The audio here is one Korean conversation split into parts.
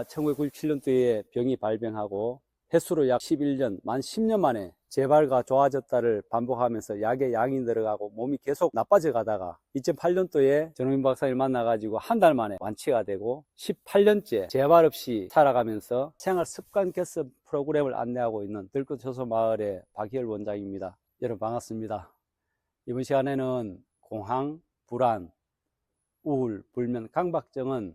1997년도에 병이 발병하고 횟수로 약 11년, 만 10년 만에 재발과 좋아졌다를 반복하면서 약의 양이 늘어가고 몸이 계속 나빠져 가다가 2008년도에 전호민 박사를 만나가지고 한 달 만에 완치가 되고 18년째 재발 없이 살아가면서 생활 습관 개선 프로그램을 안내하고 있는 들꽃효소 마을의 박희열 원장입니다. 여러분 반갑습니다. 이번 시간에는 공황, 불안, 우울, 불면, 강박증은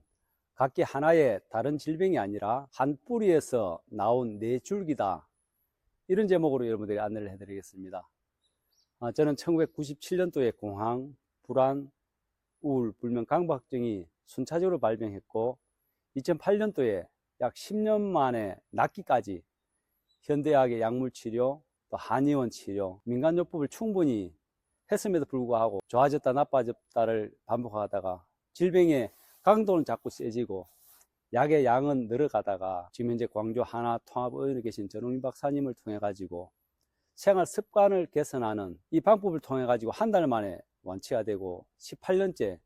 각기 하나의 다른 질병이 아니라 한 뿌리에서 나온 네 줄기다, 이런 제목으로 여러분들이 안내를 해드리겠습니다. 저는 1997년도에 공황, 불안, 우울, 불면, 강박증이 순차적으로 발병했고 2008년도에 약 10년 만에 낫기까지 현대의학의 약물치료, 또 한의원 치료, 민간요법을 충분히 했음에도 불구하고 좋아졌다 나빠졌다를 반복하다가 질병의 강도는 자꾸 세지고 약의 양은 늘어가다가 지금 현재 광주 하나통합의원에 계신 전홍민 박사님을 통해 가지고 생활 습관을 개선하는 이 방법을 통해 가지고 한 달 만에 완치가 되고 18년째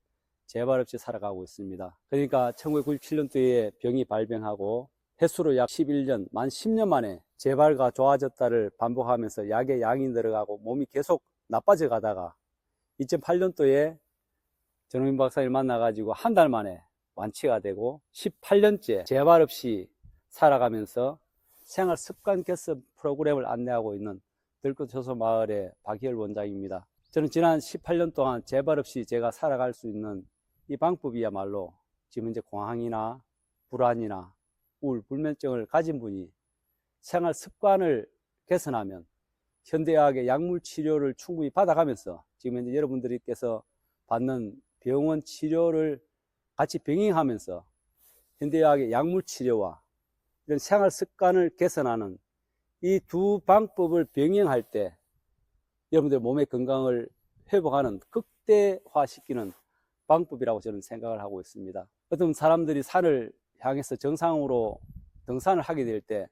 재발 없이 살아가고 있습니다. 그러니까 1997년도에 병이 발병하고 횟수로 약 11년, 만 10년 만에 재발과 좋아졌다를 반복하면서 약의 양이 늘어가고 몸이 계속 나빠져 가다가 2008년도에 전홍민 박사님을 만나가지고 한 달 만에 완치가 되고 18년째 재발 없이 살아가면서 생활 습관 개선 프로그램을 안내하고 있는 들꽃효소 마을의 박희열 원장입니다. 저는 지난 18년 동안 재발 없이 제가 살아갈 수 있는 이 방법이야말로 지금 이제 공황이나 불안이나 우울, 불면증을 가진 분이 생활 습관을 개선하면 현대의학의 약물 치료를 충분히 받아가면서 지금 이제 여러분들께서 받는 병원 치료를 같이 병행하면서 현대의학의 약물 치료와 이런 생활 습관을 개선하는 이 두 방법을 병행할 때 여러분들 몸의 건강을 회복하는, 극대화시키는 방법이라고 저는 생각을 하고 있습니다. 어떤 사람들이 산을 향해서 정상으로 등산을 하게 될 때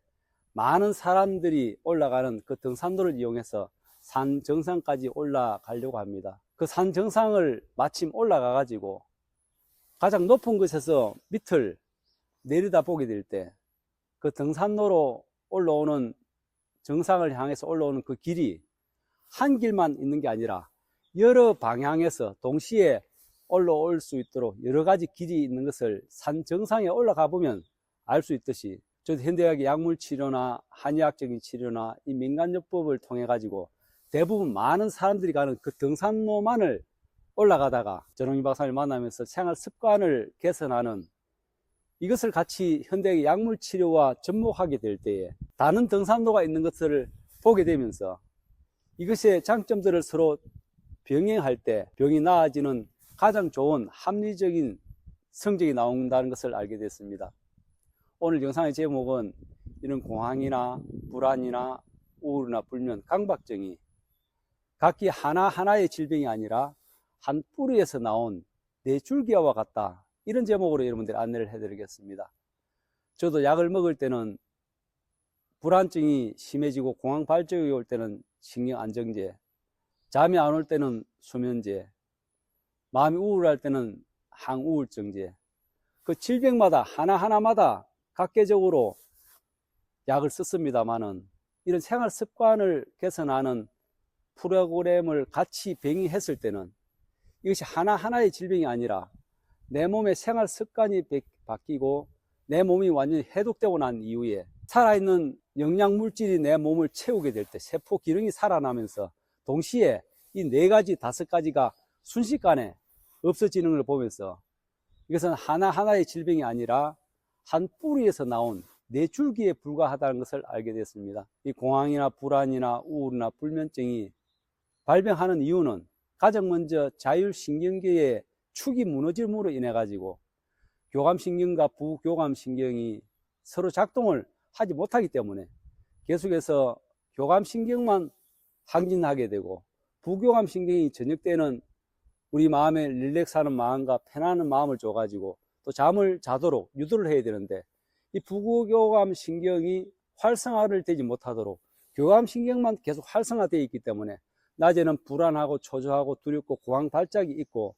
많은 사람들이 올라가는 그 등산로를 이용해서 산 정상까지 올라가려고 합니다. 그 산 정상을 마침 올라가 가지고 가장 높은 곳에서 밑을 내려다 보게 될 때 그 등산로로 올라오는, 정상을 향해서 올라오는 그 길이 한 길만 있는 게 아니라 여러 방향에서 동시에 올라올 수 있도록 여러 가지 길이 있는 것을 산 정상에 올라가 보면 알 수 있듯이, 저도 현대의학의 약물 치료나 한의학적인 치료나 이 민간요법을 통해 가지고 대부분 많은 사람들이 가는 그 등산로만을 올라가다가 전홍민 박사님을 만나면서 생활 습관을 개선하는, 이것을 같이 현대의 약물 치료와 접목하게 될 때에 다른 등산로가 있는 것을 보게 되면서 이것의 장점들을 서로 병행할 때 병이 나아지는 가장 좋은 합리적인 성적이 나온다는 것을 알게 됐습니다. 오늘 영상의 제목은 이런 공황이나 불안이나 우울이나 불면, 강박증이 각기 하나하나의 질병이 아니라 한 뿌리에서 나온 네 줄기와 같다, 이런 제목으로 여러분들 안내를 해드리겠습니다. 저도 약을 먹을 때는 불안증이 심해지고 공황 발작이 올 때는 신경안정제, 잠이 안 올 때는 수면제, 마음이 우울할 때는 항우울증제, 그 질병마다 하나하나마다 각계적으로 약을 썼습니다만은 이런 생활 습관을 개선하는 프로그램을 같이 병행했을 때는 이것이 하나하나의 질병이 아니라 내 몸의 생활 습관이 바뀌고 내 몸이 완전히 해독되고 난 이후에 살아있는 영양물질이 내 몸을 채우게 될 때 세포 기능이 살아나면서 동시에 이 네 가지, 다섯 가지가 순식간에 없어지는 걸 보면서 이것은 하나하나의 질병이 아니라 한 뿌리에서 나온 네 줄기에 불과하다는 것을 알게 됐습니다. 이 공황이나 불안이나 우울이나 불면증이 발병하는 이유는 가장 먼저 자율신경계의 축이 무너짐으로 인해 가지고 교감신경과 부교감신경이 서로 작동을 하지 못하기 때문에 계속해서 교감신경만 항진하게 되고 부교감신경이 저녁 때는 우리 마음에 릴렉스하는 마음과 편안한 마음을 줘 가지고 또 잠을 자도록 유도를 해야 되는데 이 부교감신경이 활성화를 되지 못하도록 교감신경만 계속 활성화되어 있기 때문에 낮에는 불안하고 초조하고 두렵고 공황 발작이 있고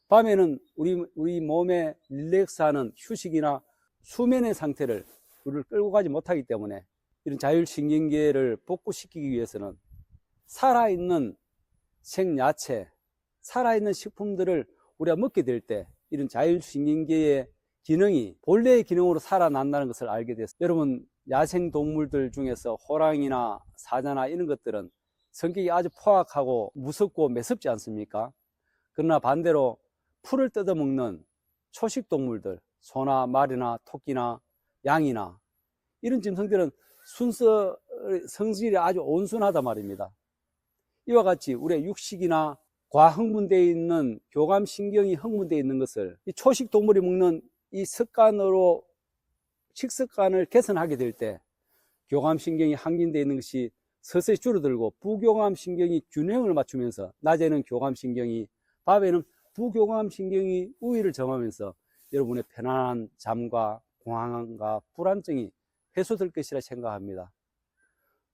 밤에는 우리 몸에 릴렉스하는 휴식이나 수면의 상태를 우리를 끌고 가지 못하기 때문에 이런 자율신경계를 복구시키기 위해서는 살아있는 생야채, 살아있는 식품들을 우리가 먹게 될 때 이런 자율신경계의 기능이 본래의 기능으로 살아난다는 것을 알게 됐어요. 여러분, 야생동물들 중에서 호랑이나 사자나 이런 것들은 성격이 아주 포악하고 무섭고 매섭지 않습니까? 그러나 반대로 풀을 뜯어먹는 초식동물들, 소나 말이나 토끼나 양이나 이런 짐승들은 성질이 아주 온순하단 말입니다. 이와 같이 우리의 육식이나 과흥분되어 있는 교감신경이 흥분되어 있는 것을 이 초식동물이 먹는 이 습관으로 식습관을 개선하게 될 때 교감신경이 항진되어 있는 것이 서서히 줄어들고 부교감신경이 균형을 맞추면서 낮에는 교감신경이, 밤에는 부교감신경이 우위를 점하면서 여러분의 편안한 잠과 공황과 불안증이 해소될 것이라 생각합니다.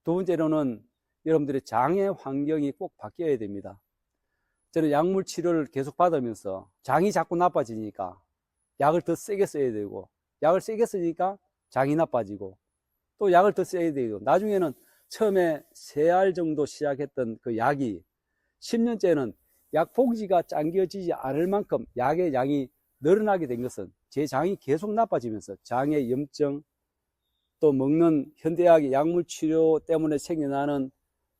두 번째로는 여러분들의 장의 환경이 꼭 바뀌어야 됩니다. 저는 약물 치료를 계속 받으면서 장이 자꾸 나빠지니까 약을 더 세게 써야 되고, 약을 세게 쓰니까 장이 나빠지고, 또 약을 더 써야 되고, 나중에는 처음에 3알 정도 시작했던 그 약이 10년째는 약 봉지가 잠겨지지 않을 만큼 약의 양이 늘어나게 된 것은 제 장이 계속 나빠지면서 장의 염증, 또 먹는 현대약의 약물 치료 때문에 생겨나는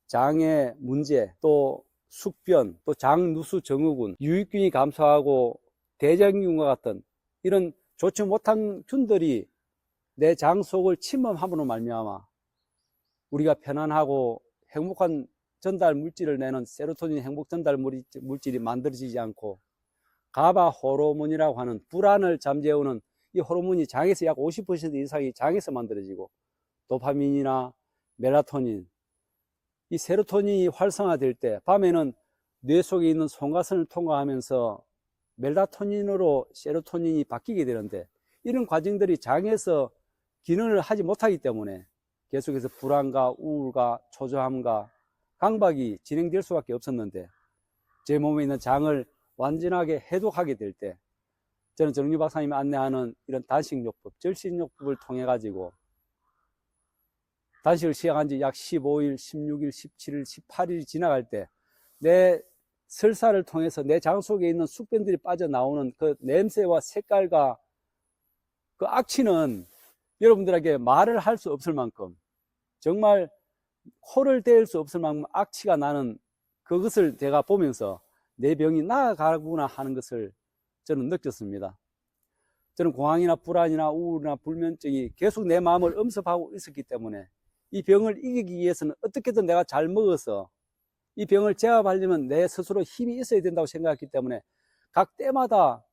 장의 문제, 또 숙변, 또 장누수 증후군, 유익균이 감소하고 대장균과 같은 이런 좋지 못한 균들이 내 장 속을 침범함으로 말미암아 우리가 편안하고 행복한 전달 물질을 내는 세로토닌 행복 전달 물질이 만들어지지 않고 가바 호르몬이라고 하는 불안을 잠재우는 이 호르몬이 장에서 약 50% 이상이 장에서 만들어지고, 도파민이나 멜라토닌, 이 세로토닌이 활성화될 때 밤에는 뇌 속에 있는 송가선을 통과하면서 멜라토닌으로 세로토닌이 바뀌게 되는데, 이런 과정들이 장에서 기능을 하지 못하기 때문에 계속해서 불안과 우울과 초조함과 강박이 진행될 수밖에 없었는데, 제 몸에 있는 장을 완전하게 해독하게 될 때 저는 정유 박사님이 안내하는 이런 단식요법, 절식요법을 통해 가지고 단식을 시작한 지 약 15일, 16일, 17일, 18일이 지나갈 때 내 설사를 통해서 내 장 속에 있는 숙변들이 빠져나오는 그 냄새와 색깔과 그 악취는 여러분들에게 말을 할 수 없을 만큼, 정말 코를 댈 수 없을 만큼 악취가 나는 그것을 제가 보면서 내 병이 나아가구나 하는 것을 저는 느꼈습니다. 저는 공황이나 불안이나 우울이나 불면증이 계속 내 마음을 엄습하고 있었기 때문에 이 병을 이기기 위해서는 어떻게든 내가 잘 먹어서 이 병을 제압하려면 내 스스로 힘이 있어야 된다고 생각했기 때문에 각 때마다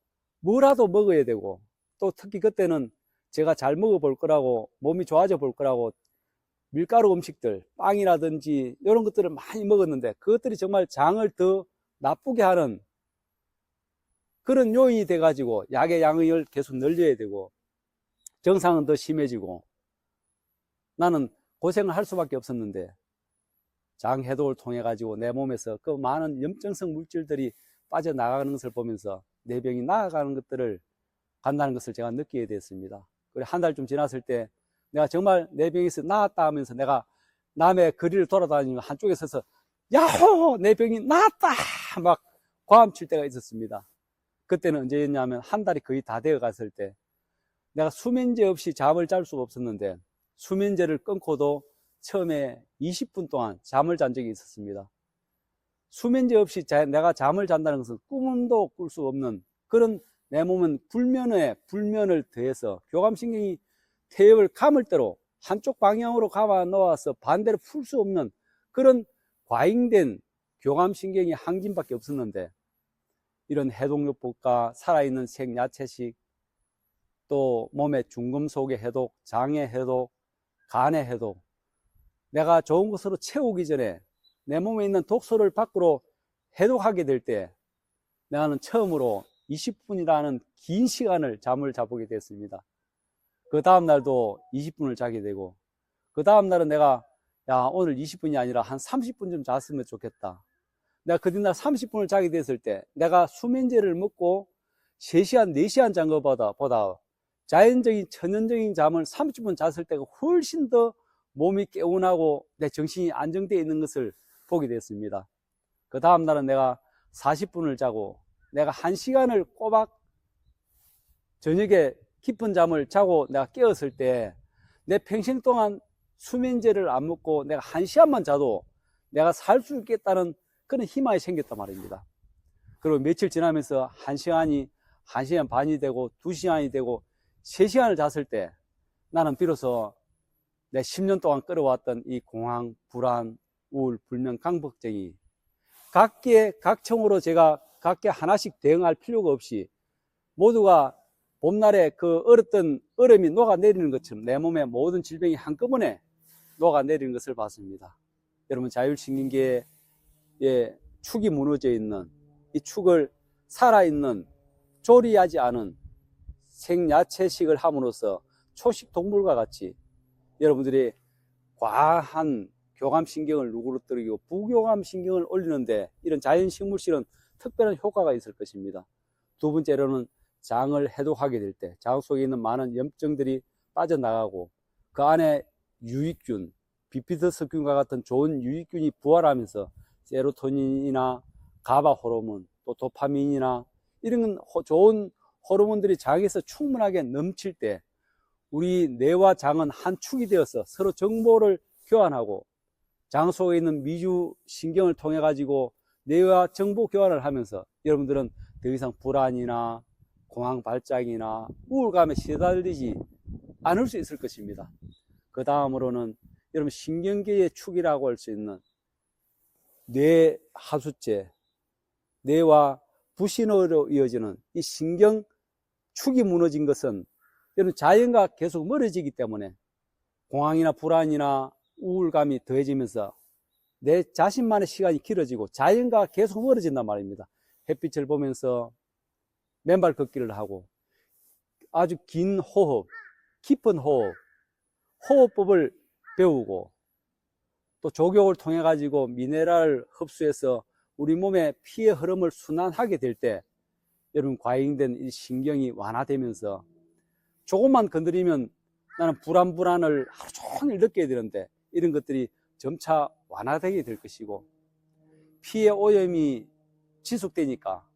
뭐라도 먹어야 되고, 또 특히 그때는 제가 잘 먹어볼 거라고, 몸이 좋아져 볼 거라고 밀가루 음식들, 빵이라든지 이런 것들을 많이 먹었는데 그것들이 정말 장을 더 나쁘게 하는 그런 요인이 돼가지고 약의 양을 계속 늘려야 되고 증상은 더 심해지고 나는 고생을 할 수밖에 없었는데, 장 해독을 통해 가지고 내 몸에서 그 많은 염증성 물질들이 빠져나가는 것을 보면서 내 병이 나아가는 것들을 간다는 것을 제가 느끼게 됐습니다. 그리고 한 달 좀 지났을 때 내가 정말 내 병에서 나았다 하면서 내가 남의 거리를 돌아다니면 한쪽에 서서 야호! 내 병이 나았다! 막 고함칠 때가 있었습니다. 그때는 언제였냐면 한 달이 거의 다 되어 갔을 때 내가 수면제 없이 잠을 잘 수가 없었는데 수면제를 끊고도 처음에 20분 동안 잠을 잔 적이 있었습니다. 수면제 없이 내가 잠을 잔다는 것은 꿈도 꿀 수 없는 그런, 내 몸은 불면을 더해서 교감신경이 태엽을 감을 대로 한쪽 방향으로 감아 놓아서 반대로 풀 수 없는 그런 과잉된 교감신경이 항진밖에 없었는데, 이런 해독요법과 살아있는 생야채식, 또 몸의 중금속의 해독, 장의 해독, 간의 해독, 내가 좋은 것으로 채우기 전에 내 몸에 있는 독소를 밖으로 해독하게 될 때 나는 처음으로 20분이라는 긴 시간을 잠을 자보게 됐습니다. 그 다음 날도 20분을 자게 되고, 그 다음 날은 내가 오늘 20분이 아니라 한 30분 좀 잤으면 좋겠다. 내가 그 뒷날 30분을 자게 됐을 때 내가 수면제를 먹고 3시간, 4시간 잔 것보다 자연적인 천연적인 잠을 30분 잤을 때가 훨씬 더 몸이 개운하고 내 정신이 안정되어 있는 것을 보게 됐습니다. 그 다음 날은 내가 40분을 자고 내가 1시간을 꼬박 저녁에 깊은 잠을 자고 내가 깨었을 때 내 평생 동안 수면제를 안 먹고 내가 1시간만 자도 내가 살 수 있겠다는 그런 희망이 생겼단 말입니다. 그리고 며칠 지나면서 1시간이 1시간 반이 되고 2시간이 되고 3시간을 잤을 때 나는 비로소 내 10년 동안 끌어왔던 이 공황, 불안, 우울, 불면, 강박증이 각계각층으로 제가 각계 하나씩 대응할 필요가 없이 모두가 봄날에 그 얼었던 얼음이 녹아내리는 것처럼 내 몸의 모든 질병이 한꺼번에 녹아내리는 것을 봤습니다. 여러분, 자율신경계의 축이 무너져 있는 이 축을 살아있는 조리하지 않은 생야채식을 함으로써 초식 동물과 같이 여러분들이 과한 교감신경을 누그러뜨리고 부교감신경을 올리는데 이런 자연식물질은 특별한 효과가 있을 것입니다. 두 번째로는 장을 해독하게 될 때 장 속에 있는 많은 염증들이 빠져나가고 그 안에 유익균, 비피더스균과 같은 좋은 유익균이 부활하면서 세로토닌이나 가바 호르몬, 또 도파민이나 이런 좋은 호르몬들이 장에서 충분하게 넘칠 때 우리 뇌와 장은 한 축이 되어서 서로 정보를 교환하고 장 속에 있는 미주 신경을 통해 가지고 뇌와 정보 교환을 하면서 여러분들은 더 이상 불안이나 공황 발작이나 우울감에 시달리지 않을 수 있을 것입니다. 그 다음으로는 여러분 신경계의 축이라고 할 수 있는 뇌 하수체, 뇌와 부신호로 이어지는 이 신경 축이 무너진 것은 여러분 자연과 계속 멀어지기 때문에 공황이나 불안이나 우울감이 더해지면서 내 자신만의 시간이 길어지고 자연과 계속 멀어진단 말입니다. 햇빛을 보면서 맨발 걷기를 하고 아주 긴 호흡, 깊은 호흡법을 배우고 또 족욕을 통해 가지고 미네랄을 흡수해서 우리 몸의 피의 흐름을 순환하게 될 때 여러분 과잉된 이 신경이 완화되면서 조금만 건드리면 나는 불안을 하루 종일 느껴야 되는데 이런 것들이 점차 완화되게 될 것이고 피의 오염이 지속되니까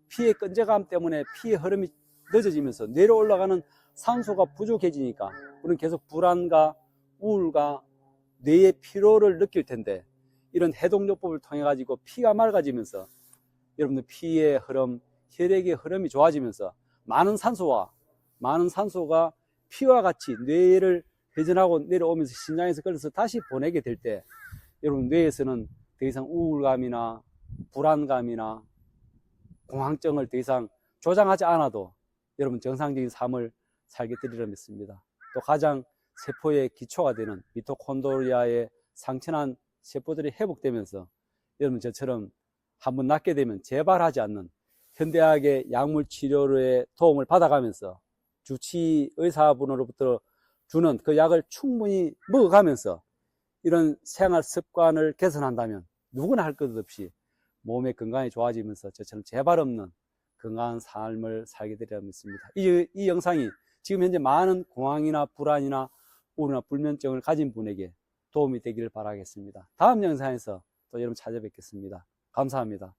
피의 끈적함 때문에 피의 흐름이 늦어지면서 뇌로 올라가는 산소가 부족해지니까 우리는 계속 불안과 우울과 뇌의 피로를 느낄 텐데 이런 해독요법을 통해 가지고 피가 맑아지면서 여러분들 피의 흐름, 혈액의 흐름이 좋아지면서 많은 산소가 피와 같이 뇌를 회전하고 내려오면서 심장에서 끌어서 다시 보내게 될 때 여러분 뇌에서는 더 이상 우울감이나 불안감이나 공황증을 더 이상 조장하지 않아도 여러분 정상적인 삶을 살게 되리라 믿습니다. 또 가장 세포의 기초가 되는 미토콘드리아의 상처난 세포들이 회복되면서 여러분 저처럼 한번 낫게 되면 재발하지 않는 현대학의 약물 치료의 도움을 받아가면서 주치 의사분으로부터 주는 그 약을 충분히 먹어가면서 이런 생활 습관을 개선한다면 누구나 할 것 없이 몸의 건강이 좋아지면서 저처럼 재발 없는 건강한 삶을 살게 되리라 믿습니다. 이 영상이 지금 현재 많은 공황이나 불안이나 우울이나 불면증을 가진 분에게 도움이 되기를 바라겠습니다. 다음 영상에서 또 여러분 찾아뵙겠습니다. 감사합니다.